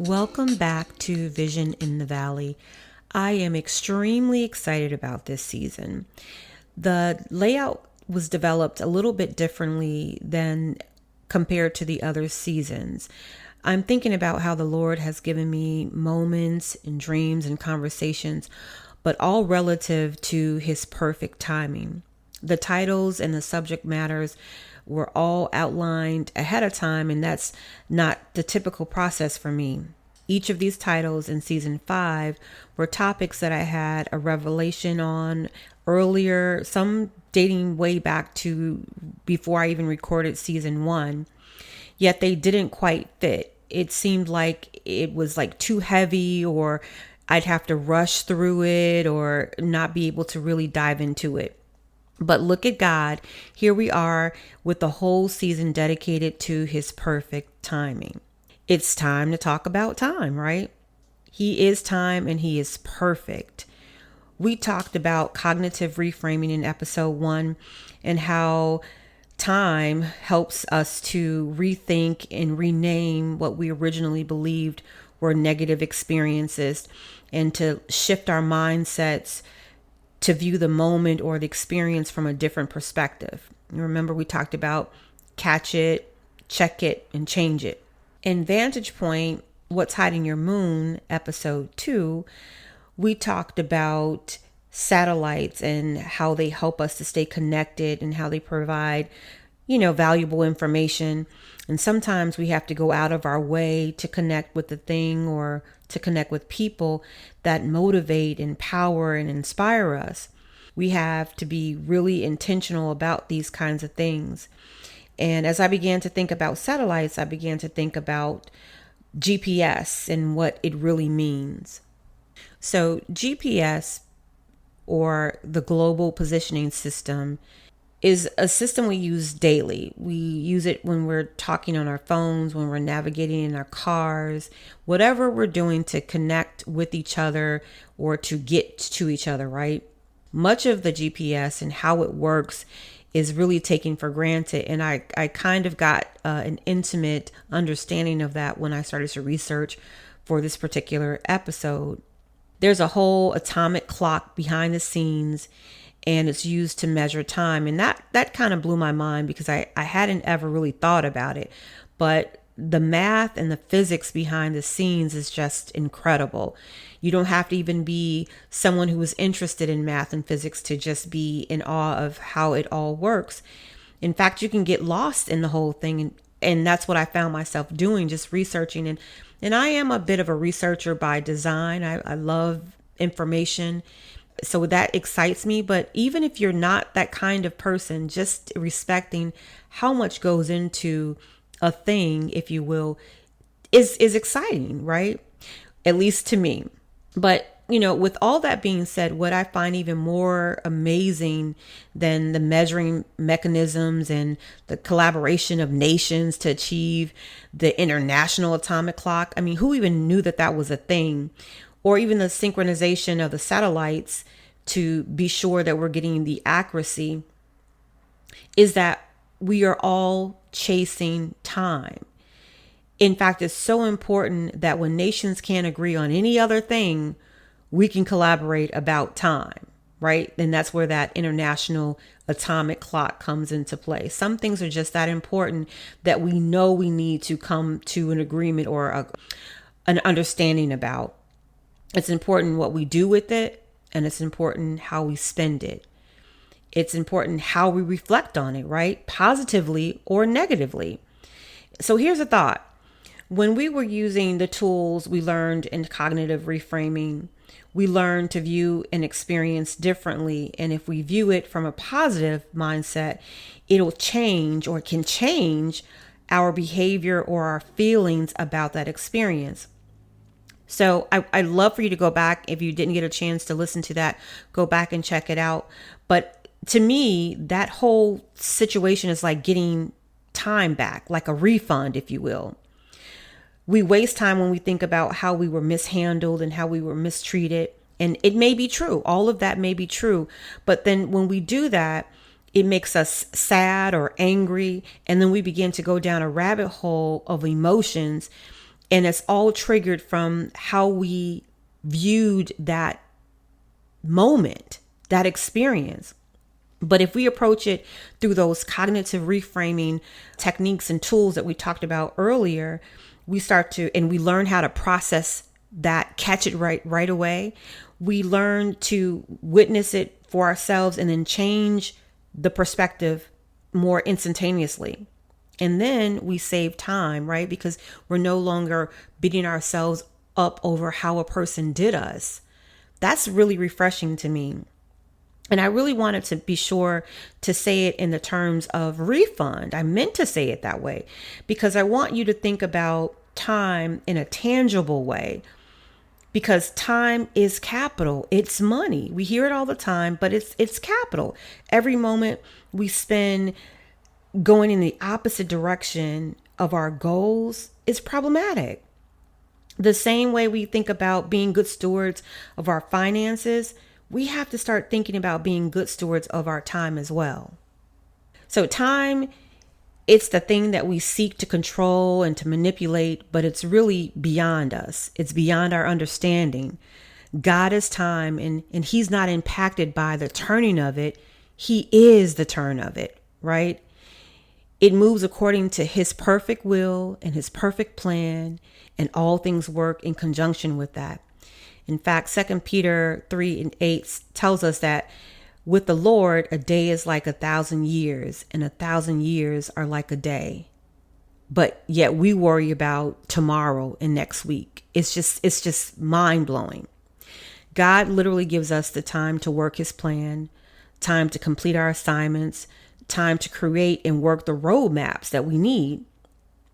Welcome back to Vision in the Valley. I am extremely excited about this season. The layout was developed a little bit differently than compared to the other seasons. I'm thinking about how the Lord has given me moments and dreams and conversations, but all relative to His perfect timing. The titles and the subject matters were all outlined ahead of time, and that's not the typical process for me. Each of these titles in season 5 were topics that I had a revelation on earlier, some dating way back to before I even recorded season 1, yet they didn't quite fit. It seemed like it was like too heavy, or I'd have to rush through it or not be able to really dive into it. But look at God. Here we are with the whole season dedicated to His perfect timing. It's time to talk about time, right? He is time and He is perfect. We talked about cognitive reframing in episode 1 and how time helps us to rethink and rename what we originally believed were negative experiences and to shift our mindsets to view the moment or the experience from a different perspective. You remember we talked about catch it, check it, and change it. In Vantage Point, What's Hiding Your Moon, episode 2, we talked about satellites and how they help us to stay connected and how they provide, valuable information. And sometimes we have to go out of our way to connect with the thing or to connect with people that motivate, empower, and inspire us. We have to be really intentional about these kinds of things. And as I began to think about satellites, I began to think about GPS and what it really means. So GPS, or the Global Positioning System, is a system we use daily. We use it when we're talking on our phones, when we're navigating in our cars, whatever we're doing to connect with each other or to get to each other, right? Much of the GPS and how it works is really taken for granted. And I kind of got an intimate understanding of that when I started to research for this particular episode. There's a whole atomic clock behind the scenes, and it's used to measure time. And that kind of blew my mind because I hadn't ever really thought about it. But the math and the physics behind the scenes is just incredible. You don't have to even be someone who is interested in math and physics to just be in awe of how it all works. In fact, you can get lost in the whole thing. And that's what I found myself doing, just researching. And I am a bit of a researcher by design. I love information. So that excites me. But even if you're not that kind of person, just respecting how much goes into a thing, if you will, is exciting, right? At least to me. But, with all that being said, what I find even more amazing than the measuring mechanisms and the collaboration of nations to achieve the international atomic clock. I mean, who even knew that was a thing? Or even the synchronization of the satellites to be sure that we're getting the accuracy, is that we are all chasing time. In fact, it's so important that when nations can't agree on any other thing, we can collaborate about time, right? And that's where that international atomic clock comes into play. Some things are just that important that we know we need to come to an agreement or an understanding about. It's important what we do with it, and it's important how we spend it. It's important how we reflect on it, right? Positively or negatively. So here's a thought. When we were using the tools we learned in cognitive reframing, we learned to view an experience differently. And if we view it from a positive mindset, it'll change or can change our behavior or our feelings about that experience. So I'd love for you to go back. If you didn't get a chance to listen to that, go back and check it out. But to me, that whole situation is like getting time back, like a refund, if you will. We waste time when we think about how we were mishandled and how we were mistreated. And it may be true. All of that may be true. But then when we do that, it makes us sad or angry. And then we begin to go down a rabbit hole of emotions. And it's all triggered from how we viewed that moment, that experience. But if we approach it through those cognitive reframing techniques and tools that we talked about earlier, we start to, and we learn how to process that, catch it right away. We learn to witness it for ourselves and then change the perspective more instantaneously. And then we save time, right? Because we're no longer beating ourselves up over how a person did us. That's really refreshing to me. And I really wanted to be sure to say it in the terms of refund. I meant to say it that way because I want you to think about time in a tangible way, because time is capital. It's money. We hear it all the time, but it's capital. Every moment we spend going in the opposite direction of our goals is problematic. The same way we think about being good stewards of our finances, we have to start thinking about being good stewards of our time as well. So time, it's the thing that we seek to control and to manipulate, but it's really beyond us. It's beyond our understanding. God is time, and he's not impacted by the turning of it. He is the turn of it, right? It moves according to his perfect will and his perfect plan, and all things work in conjunction with that. In fact, 2 Peter 3:8 tells us that with the Lord, a day is like 1,000 years, and 1,000 years are like a day. But yet we worry about tomorrow and next week. It's just mind blowing. God literally gives us the time to work his plan, time to complete our assignments, time to create and work the roadmaps that we need.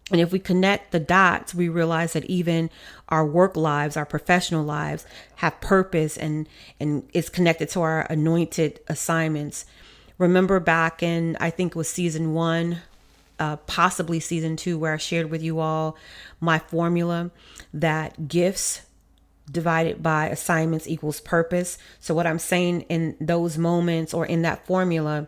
And if we connect the dots, we realize that even our work lives, our professional lives have purpose and is connected to our anointed assignments. Remember back in, I think it was season 1, possibly season 2, where I shared with you all my formula that gifts divided by assignments equals purpose. So what I'm saying in those moments or in that formula,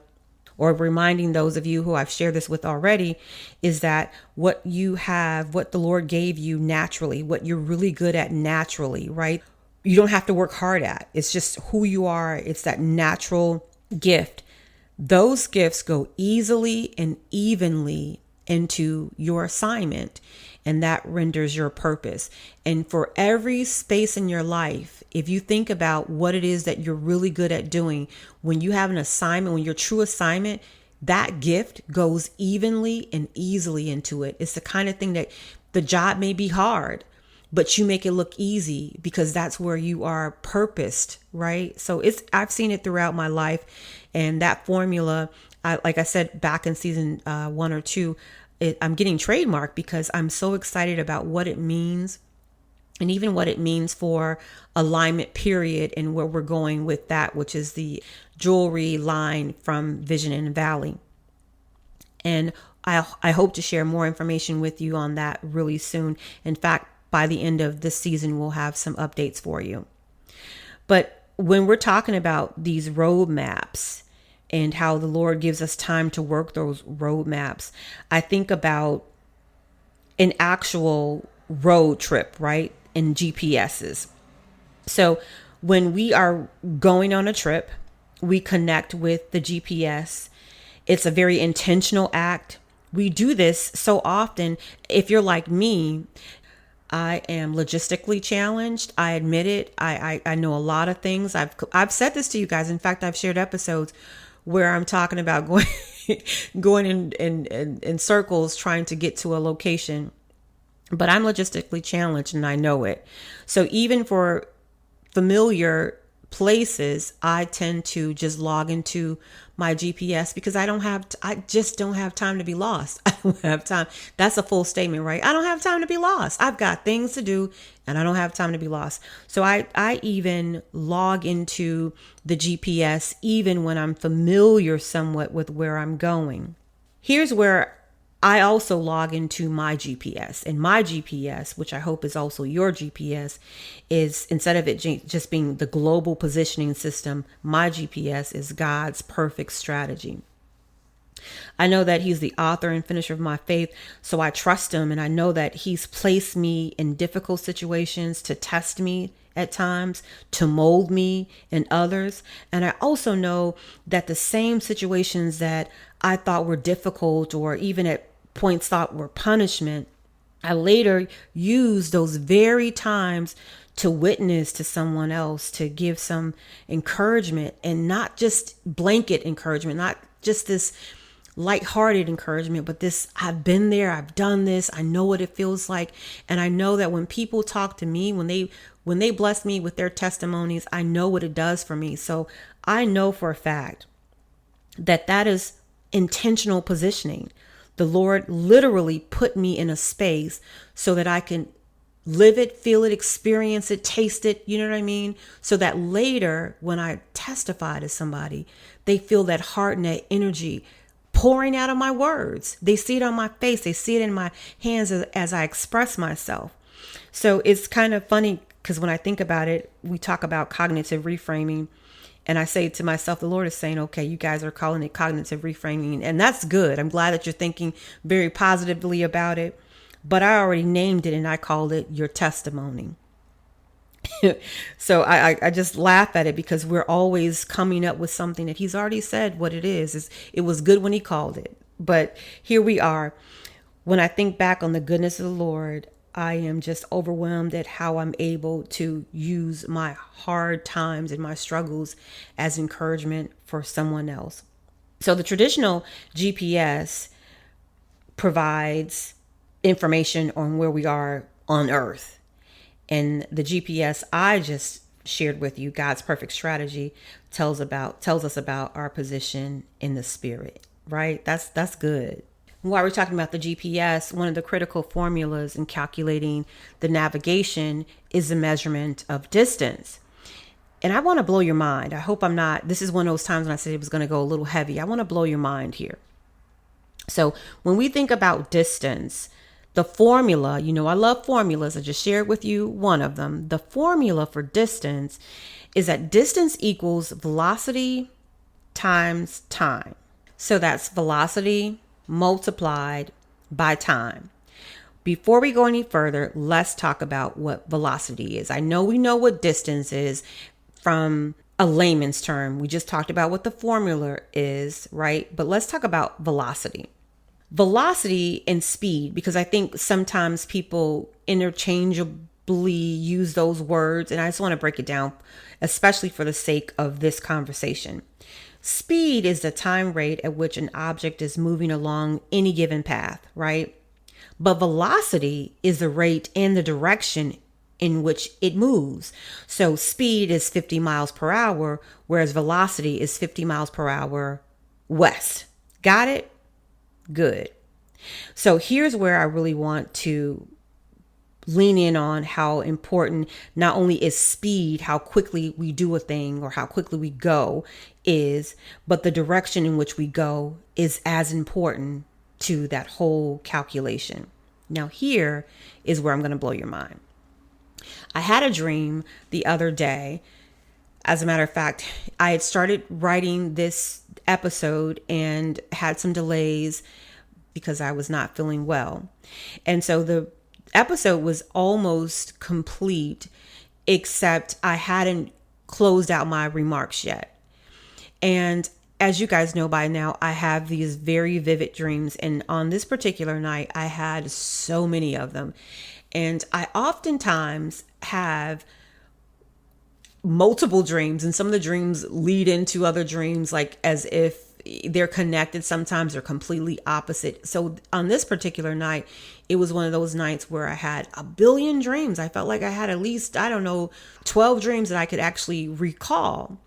or reminding those of you who I've shared this with already, is that what you have, what the Lord gave you naturally, what you're really good at naturally, right? You don't have to work hard at. It's just who you are. It's that natural gift. Those gifts go easily and evenly into your assignment, and that renders your purpose. And for every space in your life, if you think about what it is that you're really good at doing, when you have an assignment, when your true assignment, that gift goes evenly and easily into it. It's the kind of thing that the job may be hard, but you make it look easy because that's where you are purposed, right? So I've seen it throughout my life, and that formula, like I said back in season 1 or 2, I'm getting trademarked because I'm so excited about what it means, and even what it means for alignment period, and where we're going with that, which is the jewelry line from Vision in the Valley. And I hope to share more information with you on that really soon. In fact, by the end of this season, we'll have some updates for you. But when we're talking about these roadmaps and how the Lord gives us time to work those roadmaps, I think about an actual road trip, right? And GPSs. So when we are going on a trip, we connect with the GPS. It's a very intentional act. We do this so often. If you're like me, I am logistically challenged. I admit it. I know a lot of things. I've said this to you guys. In fact, I've shared episodes where I'm talking about going in circles trying to get to a location. But I'm logistically challenged, and I know it. So even for familiar places, I tend to just log into my GPS because I just don't have time to be lost. I don't have time. That's a full statement, right? I don't have time to be lost. I've got things to do, and I don't have time to be lost. So I even log into the GPS even when I'm familiar somewhat with where I'm going. Here's where I also log into my GPS, and my GPS, which I hope is also your GPS, is, instead of it just being the global positioning system, my GPS is God's perfect strategy. I know that he's the author and finisher of my faith, so I trust him, and I know that he's placed me in difficult situations to test me at times, to mold me in others. And I also know that the same situations that I thought were difficult or even at points thought were punishment, I later used those very times to witness to someone else, to give some encouragement, and not just blanket encouragement, not just this lighthearted encouragement, but this, I've been there, I've done this, I know what it feels like. And I know that when people talk to me, when they bless me with their testimonies, I know what it does for me. So I know for a fact that that is intentional positioning. The Lord literally put me in a space so that I can live it, feel it, experience it, taste it, you know what I mean? So that later when I testify to somebody, they feel that heart and that energy pouring out of my words. They see it on my face. They see it in my hands as I express myself. So it's kind of funny because when I think about it, we talk about cognitive reframing. And I say to myself, the Lord is saying, okay, you guys are calling it cognitive reframing. And that's good. I'm glad that you're thinking very positively about it. But I already named it and I called it your testimony. So I just laugh at it because we're always coming up with something that he's already said what it is. It was good when he called it. But here we are. When I think back on the goodness of the Lord, I am just overwhelmed at how I'm able to use my hard times and my struggles as encouragement for someone else. So the traditional GPS provides information on where we are on earth. And the GPS I just shared with you, God's perfect strategy, tells us about our position in the spirit, right? That's good. While we're talking about the GPS, one of the critical formulas in calculating the navigation is the measurement of distance. And I want to blow your mind. I hope I'm not, this is one of those times when I said it was going to go a little heavy. I want to blow your mind here. So when we think about distance, the formula, I love formulas. I just shared with you one of them. The formula for distance is that distance equals velocity times time. So that's velocity multiplied by time. Before we go any further, let's talk about what velocity is. I know we know what distance is from a layman's term. We just talked about what the formula is, right? But let's talk about velocity. Velocity and speed, because I think sometimes people interchangeably use those words, and I just want to break it down, especially for the sake of this conversation. Speed is the time rate at which an object is moving along any given path, right? But velocity is the rate and the direction in which it moves. So speed is 50 miles per hour, whereas velocity is 50 miles per hour west. Got it? Good. So here's where I really want to lean in on how important not only is speed, how quickly we do a thing or how quickly we go is, but the direction in which we go is as important to that whole calculation. Now here is where I'm going to blow your mind. I had a dream the other day. As a matter of fact, I had started writing this episode and had some delays because I was not feeling well. And so the episode was almost complete, except I hadn't closed out my remarks yet. And as you guys know by now, I have these very vivid dreams. And on this particular night, I had so many of them. And I oftentimes have multiple dreams, and some of the dreams lead into other dreams, like as if they're connected. Sometimes they're completely opposite. So on this particular night, it was one of those nights where I had a billion dreams. I felt like I had at least, 12 dreams that I could actually recall.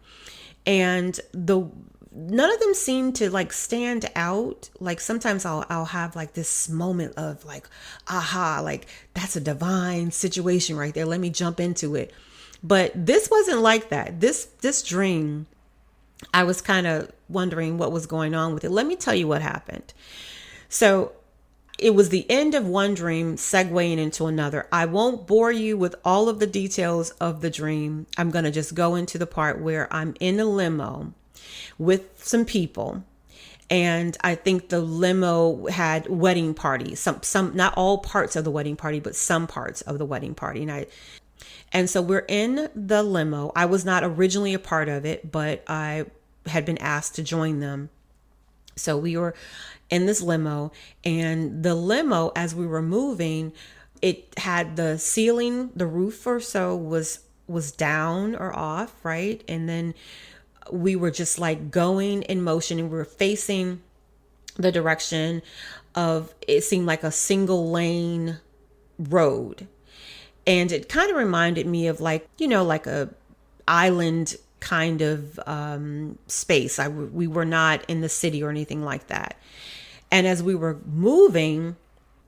And none of them seem to like stand out. Like sometimes I'll have like this moment of like, aha, like that's a divine situation right there. Let me jump into it. But this wasn't like that. This dream, I was kind of wondering what was going on with it. Let me tell you what happened. So it was the end of one dream segueing into another. I won't bore you with all of the details of the dream. I'm going to just go into the part where I'm in a limo with some people. And I think the limo had wedding parties, some, not all parts of the wedding party, but some parts of the wedding party. And so we're in the limo. I was not originally a part of it, but I had been asked to join them. So we were in this limo, and the limo, as we were moving, it had the ceiling, the roof or so was down or off, right? And then we were just like going in motion, and we were facing the direction of, it seemed like a single lane road. And it kind of reminded me of, like, like a island kind of space. We were not in the city or anything like that. And as we were moving,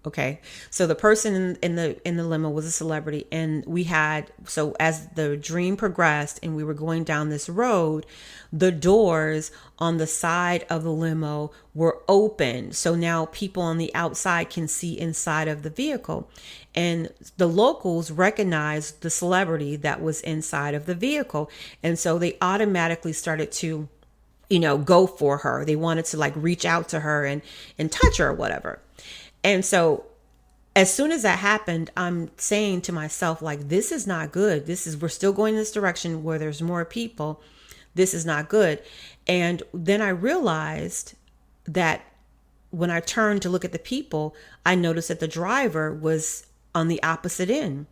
okay, so the person in the limo was a celebrity, and so as the dream progressed and we were going down this road, the doors on the side of the limo were open. So now people on the outside can see inside of the vehicle. And the locals recognized the celebrity that was inside of the vehicle. And so they automatically started to, go for her. They wanted to, like, reach out to her and touch her or whatever. And so as soon as that happened, I'm saying to myself, like, this is not good. We're still going in this direction where there's more people. This is not good. And then I realized that when I turned to look at the people, I noticed that the driver was on the opposite end.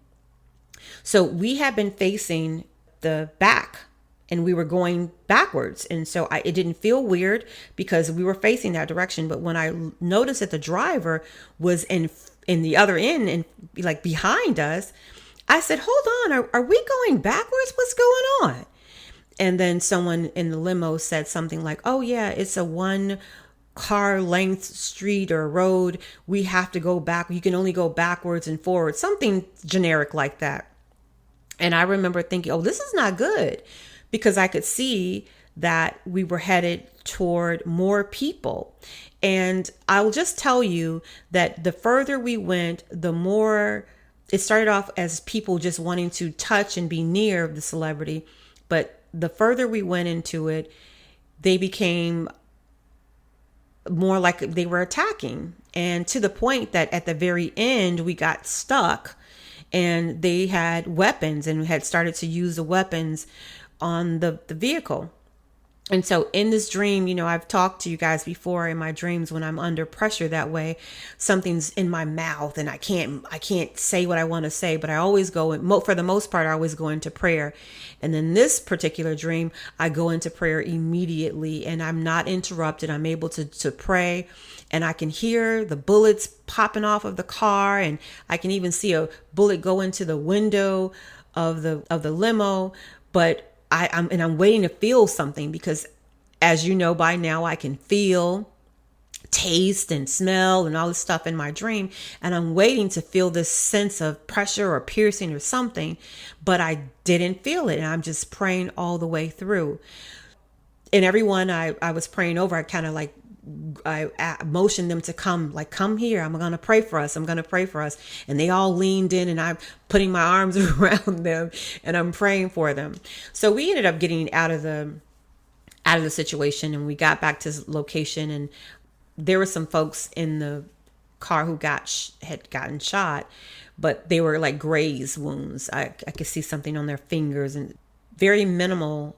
So we had been facing the back, and we were going backwards. And so it didn't feel weird because we were facing that direction. But when I noticed that the driver was in the other end and, like, behind us, I said, hold on, are we going backwards? What's going on? And then someone in the limo said something like, oh yeah, it's a one car length street or road. We have to go back. You can only go backwards and forwards, something generic like that. And I remember thinking, oh, this is not good, because I could see that we were headed toward more people. And I'll just tell you that the further we went, the more it started off as people just wanting to touch and be near the celebrity. But the further we went into it, they became more like they were attacking. And to the point that at the very end, we got stuck, and they had weapons and had started to use the weapons on the vehicle. And so in this dream, I've talked to you guys before, in my dreams, when I'm under pressure that way, something's in my mouth and I can't say what I want to say, but I always for the most part, I always go into prayer. And then this particular dream, I go into prayer immediately, and I'm not interrupted. I'm able to pray, and I can hear the bullets popping off of the car, and I can even see a bullet go into the window of the limo. But I'm waiting to feel something, because, as you know by now, I can feel, taste, and smell and all this stuff in my dream. And I'm waiting to feel this sense of pressure or piercing or something, but I didn't feel it. And I'm just praying all the way through. And everyone I was praying over, I kind of like, I motioned them to come here. I'm going to pray for us. I'm going to pray for us. And they all leaned in, and I'm putting my arms around them, and I'm praying for them. So we ended up getting out of the situation, and we got back to the location, and there were some folks in the car who had gotten shot, but they were like graze wounds. I could see something on their fingers, and very minimal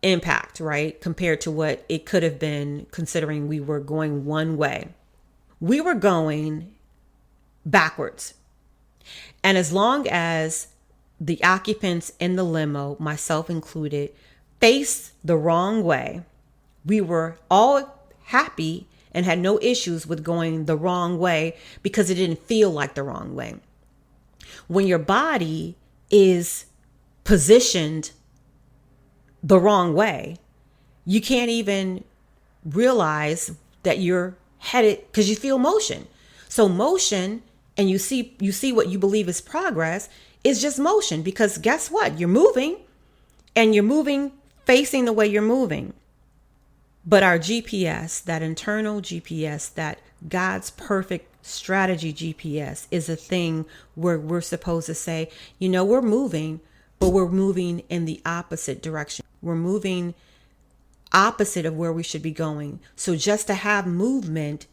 impact, right? Compared to what it could have been, considering we were going one way. We were going backwards. And as long as the occupants in the limo, myself included, faced the wrong way, we were all happy and had no issues with going the wrong way, because it didn't feel like the wrong way. When your body is positioned the wrong way, you can't even realize that you're headed, because you feel motion. So motion, and you see what you believe is progress, is just motion, because guess what? You're moving, and you're moving facing the way you're moving. But our GPS, that internal GPS, that God's perfect strategy GPS, is a thing where we're supposed to say, we're moving, but we're moving in the opposite direction. We're moving opposite of where we should be going. So just to have movement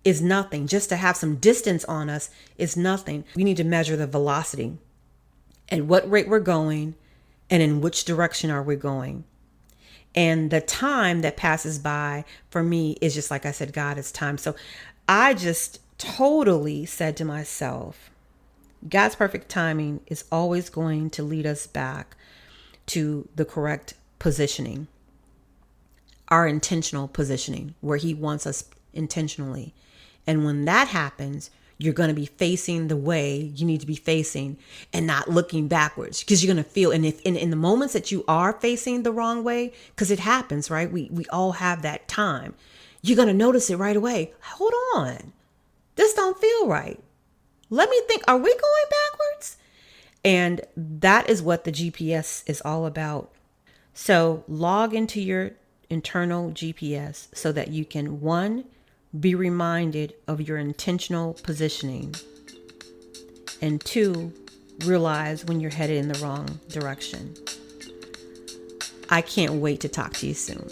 is nothing. Just to have some distance on us is nothing. We need to measure the velocity, at what rate we're going, and in which direction are we going. And the time that passes by for me is just like I said, God is time. So I just totally said to myself, God's perfect timing is always going to lead us back to the correct positioning, our intentional positioning, where He wants us intentionally. And when that happens, you're going to be facing the way you need to be facing and not looking backwards, because you're going to feel, and if in the moments that you are facing the wrong way, because it happens, right? We all have that time. You're going to notice it right away. Hold on. This don't feel right. Let me think, are we going backwards? And that is what the GPS is all about. So log into your internal GPS so that you can, one, be reminded of your intentional positioning, and two, realize when you're headed in the wrong direction. I can't wait to talk to you soon.